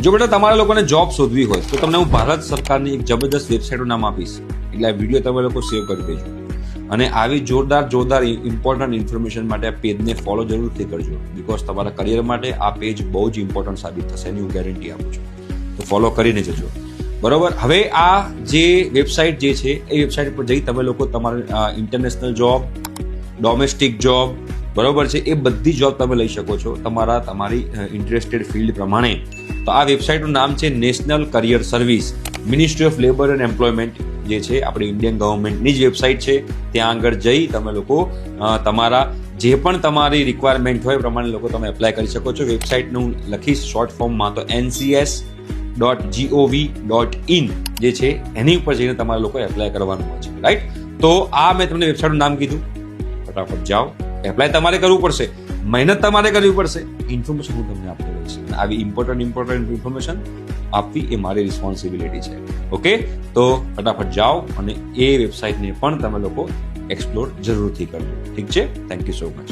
જો બેટા તમારા લોકોને જોબ શોધવી હોય તો તમને હું ભારત સરકારની એક જબરદસ્ત વેબસાઇટનું નામ આપીશ, એટલે આ વિડીયો તમે લોકો સેવ કરી દેજો અને આવી જોરદાર ઇમ્પોર્ટન્ટ ઇન્ફોર્મેશન માટે આ પેજને ફોલો જરૂરથી કરજો, બીકોઝ તમારા કરિયર માટે આ પેજ બહુ જ ઇમ્પોર્ટન્ટ સાબિત થશે એની હું ગેરંટી આપું છું. તો ફોલો કરીને જજો, બરોબર. હવે આ જે વેબસાઇટ જે છે એ વેબસાઇટ પર જઈ તમે લોકો તમારા ઇન્ટરનેશનલ જોબ, ડોમેસ્ટિક જોબ, બરોબર છે, એ બધી જોબ તમે લઈ શકો છો તમારી ઇન્ટરેસ્ટેડ ફિલ્ડ પ્રમાણે. તો આ વેબસાઇટનું નામ છે national career service, ministry of labour and employment જે છે આપણી ઇન્ડિયન ગવર્મેન્ટની જ વેબસાઇટ છે. ત્યાં આગળ જઈ તમે લોકો તમારા જે પણ તમારી રિક્વાયરમેન્ટ હોય એ પ્રમાણે લોકો તમે એપ્લાય કરી શકો છો. વેબસાઇટનું લખીશ શોર્ટ ફોર્મમાં તો ncs.gov.in જે છે એની ઉપર જઈને તમારે લોકો એપ્લાય કરવાનું હોય છે, રાઈટ. તો આ મેં તમને વેબસાઇટનું નામ કીધું, ફટાફટ જાઓ, એપ્લાય તમારે કરવું પડશે, મહેનત તમારે કરવી પડશે, ઇન્ફોર્મેશન હું તમને આપતો રહીશ. આવી ઇમ્પોર્ટન્ટ ઇન્ફોર્મેશન આપવી એ મારી રિસ્પોન્સિબિલિટી છે. ઓકે, તો ફટાફટ જાઓ અને એ વેબસાઇટને પણ તમે લોકો એક્સપ્લોર જરૂરથી કરજો. ઠીક છે, થેન્ક યુ સો મચ.